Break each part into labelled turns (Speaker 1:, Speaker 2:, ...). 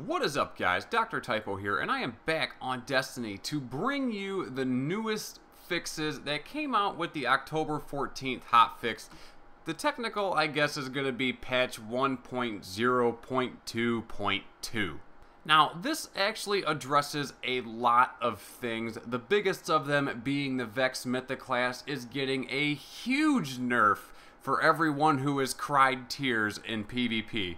Speaker 1: What is up, guys? Dr. Typo here, and I am back on Destiny to bring you the newest fixes that came out with the October 14th hotfix. The technical, I guess, is going to be patch 1.0.2.2. Now, this actually addresses a lot of things, the biggest of them being the Vex Mythoclast is getting a huge nerf for everyone who has cried tears in PvP.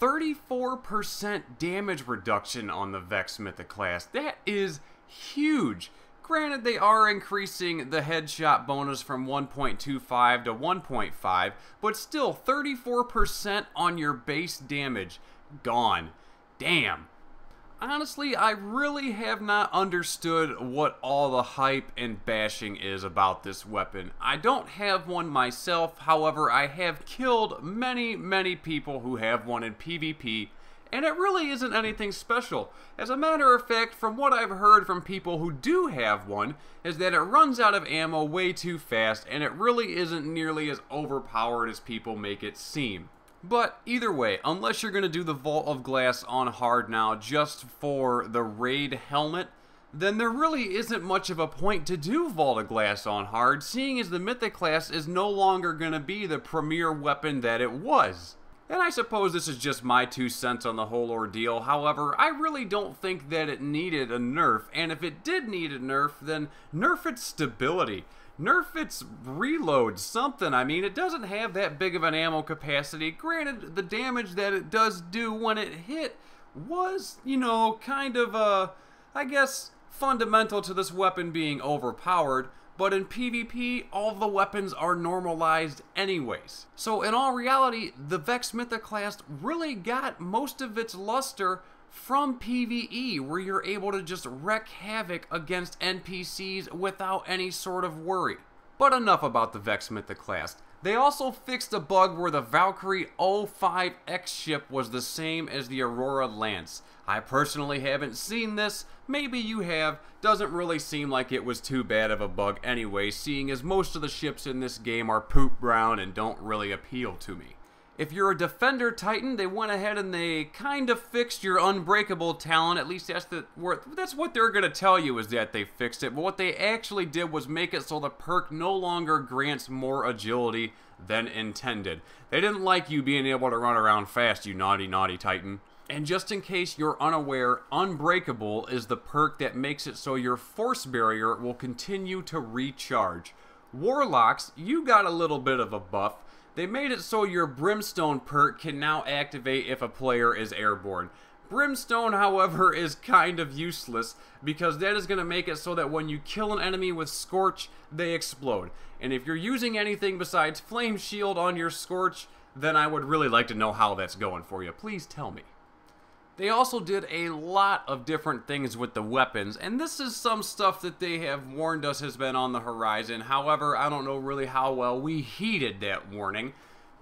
Speaker 1: 34% damage reduction on the Vex Mythoclast. That is huge. Granted, they are increasing the headshot bonus from 1.25 to 1.5, but still 34% on your base damage gone. Damn. Honestly, I really have not understood what all the hype and bashing is about this weapon. I don't have one myself, however, I have killed many people who have one in PvP, and it really isn't anything special. As a matter of fact, from what I've heard from people who do have one, is that it runs out of ammo way too fast, and it really isn't nearly as overpowered as people make it seem. But either way, unless you're going to do the Vault of Glass on hard now just for the raid helmet, then there really isn't much of a point to do Vault of Glass on hard, seeing as the Mythoclast is no longer going to be the premier weapon that it was. And I suppose this is just my 2 cents on the whole ordeal. However, I really don't think that it needed a nerf, and if it did need a nerf, then nerf its stability. Nerf its reload, something. I mean, it doesn't have that big of an ammo capacity. Granted, the damage that it does do when it hit was, you know, kind of, I guess, fundamental to this weapon being overpowered. But in PvP, all the weapons are normalized anyways. So in all reality, the Vex Mythoclast really got most of its luster from PvE, where you're able to just wreak havoc against NPCs without any sort of worry. But enough about the Vex Mythoclast. They also fixed a bug where the Valkyrie 05X ship was the same as the Aurora Lance. I personally haven't seen this, maybe you have. Doesn't really seem like it was too bad of a bug anyway, seeing as most of the ships in this game are poop brown and don't really appeal to me. If you're a Defender Titan, they went ahead and they kind of fixed your Unbreakable talent. At least that's what they're going to tell you, is that they fixed it. But what they actually did was make it so the perk no longer grants more agility than intended. They didn't like you being able to run around fast, you naughty Titan. And just in case you're unaware, Unbreakable is the perk that makes it so your Force Barrier will continue to recharge. Warlocks, you got a little bit of a buff. They made it so your Brimstone perk can now activate if a player is airborne. Brimstone, however, is kind of useless because that is going to make it so that when you kill an enemy with Scorch, they explode. And if you're using anything besides Flame Shield on your Scorch, then I would really like to know how that's going for you. Please tell me. They also did a lot of different things with the weapons, and this is some stuff that they have warned us has been on the horizon. However, I don't know really how well we heeded that warning.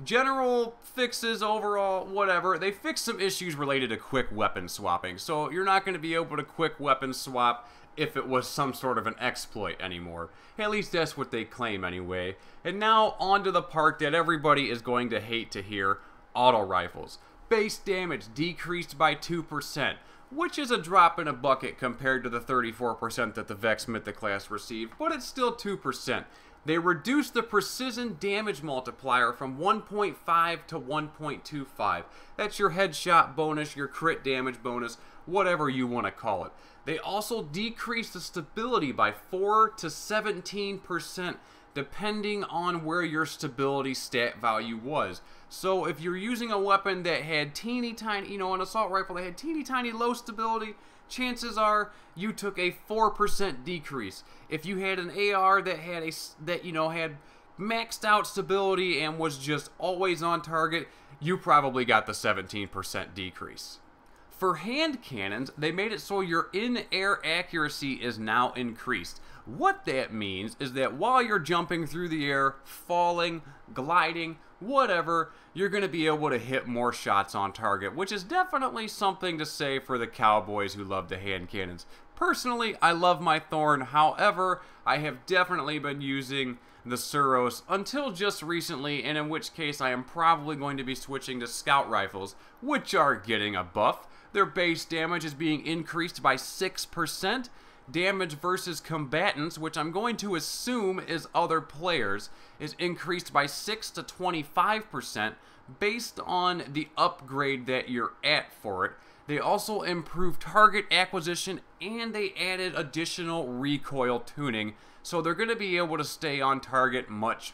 Speaker 1: General fixes, overall, whatever. They fixed some issues related to quick weapon swapping, so you're not going to be able to quick weapon swap if it was some sort of an exploit anymore. At least that's what they claim anyway. And now on to the part that everybody is going to hate to hear, auto rifles. Base damage decreased by 2%, which is a drop in a bucket compared to the 34% that the Vex Mythoclast received, but it's still 2%. They reduced the precision damage multiplier from 1.5 to 1.25. That's your headshot bonus, your crit damage bonus, whatever you want to call it. They also decreased the stability by 4 to 17%, depending on where your stability stat value was. So if you're using a weapon that had teeny tiny, an assault rifle that had teeny tiny low stability, chances are you took a 4% decrease. If you had an AR that had had maxed out stability and was just always on target, you probably got the 17% decrease. For hand cannons, they made it so your in-air accuracy is now increased. What that means is that while you're jumping through the air, falling, gliding, whatever, you're going to be able to hit more shots on target, which is definitely something to say for the cowboys who love the hand cannons. Personally, I love my Thorn, however, I have definitely been using the Suros until just recently, and in which case I am probably going to be switching to Scout Rifles, which are getting a buff. Their base damage is being increased by 6%. Damage versus combatants, which I'm going to assume is other players, is increased by 6 to 25% based on the upgrade that you're at for it. They also improved target acquisition and they added additional recoil tuning, so they're going to be able to stay on target much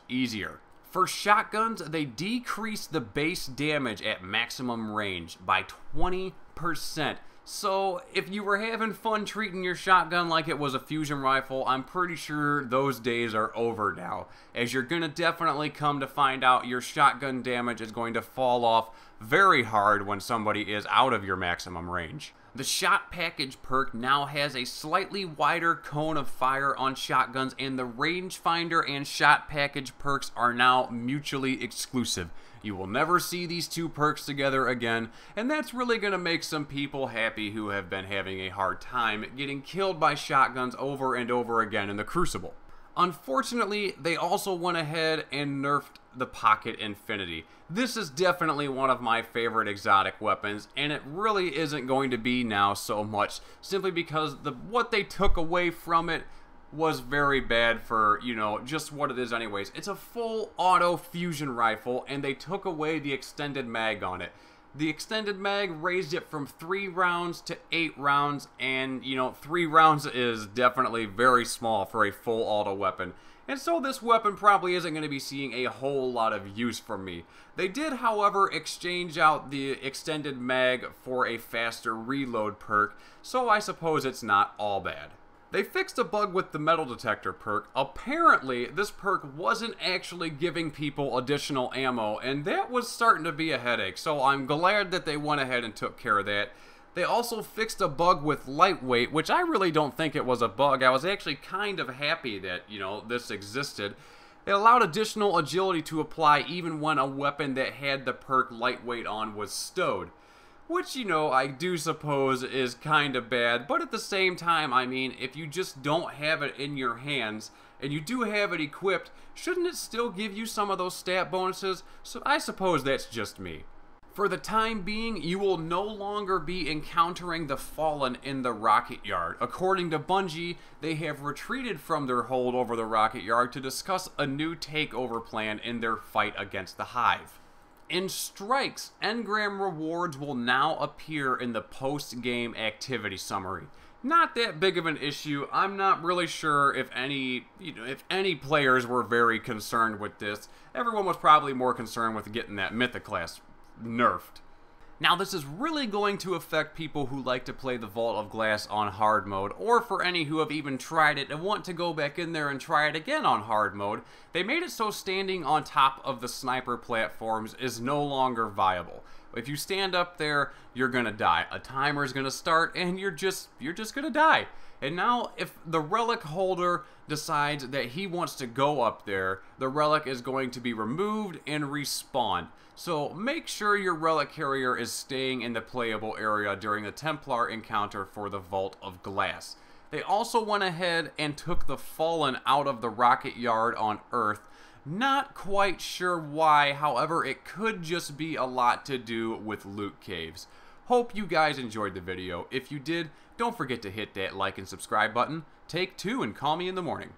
Speaker 1: easier. For shotguns, they decreased the base damage at maximum range by 20%. So, if you were having fun treating your shotgun like it was a fusion rifle, I'm pretty sure those days are over now, as you're going to definitely come to find out your shotgun damage is going to fall off very hard when somebody is out of your maximum range. The shot package perk now has a slightly wider cone of fire on shotguns, and the rangefinder and shot package perks are now mutually exclusive. You will never see these two perks together again, and that's really going to make some people happy who have been having a hard time getting killed by shotguns over and over again in the Crucible. Unfortunately, they also went ahead and nerfed the Pocket Infinity. This is definitely one of my favorite exotic weapons, and it really isn't going to be now so much, simply because what they took away from it was very bad for, you know, just what it is anyways. It's a full auto fusion rifle, and they took away the extended mag on it. The extended mag raised it from 3 rounds to 8 rounds, and, you know, 3 rounds is definitely very small for a full auto weapon. And so this weapon probably isn't going to be seeing a whole lot of use from me. They did, however, exchange out the extended mag for a faster reload perk, so I suppose it's not all bad. They fixed a bug with the metal detector perk. Apparently, this perk wasn't actually giving people additional ammo, and that was starting to be a headache, so I'm glad that they went ahead and took care of that. They also fixed a bug with lightweight, which I really don't think it was a bug. I was actually kind of happy that, you know, this existed. It allowed additional agility to apply even when a weapon that had the perk lightweight on was stowed. Which, you know, I do suppose is kind of bad, but at the same time, I mean, if you just don't have it in your hands, and you do have it equipped, shouldn't it still give you some of those stat bonuses? So I suppose that's just me. For the time being, you will no longer be encountering the Fallen in the Rocket Yard. According to Bungie, they have retreated from their hold over the Rocket Yard to discuss a new takeover plan in their fight against the Hive. In Strikes, engram rewards will now appear in the post-game activity summary. Not that big of an issue. I'm not really sure if any players were very concerned with this. Everyone was probably more concerned with getting that Mythoclast nerfed. Now, this is really going to affect people who like to play the Vault of Glass on hard mode, or for any who have even tried it and want to go back in there and try it again on hard mode. They made it so standing on top of the sniper platforms is no longer viable. If you stand up there, you're gonna die. A timer is gonna start, and you're just gonna die. And now, if the relic holder decides that he wants to go up there, the relic is going to be removed and respawned. So make sure your relic carrier is staying in the playable area during the Templar encounter for the Vault of Glass. They also went ahead and took the Fallen out of the Rocket Yard on Earth. Not quite sure why, however, it could just be a lot to do with loot caves. Hope you guys enjoyed the video. If you did, don't forget to hit that like and subscribe button. Take 2 and call me in the morning.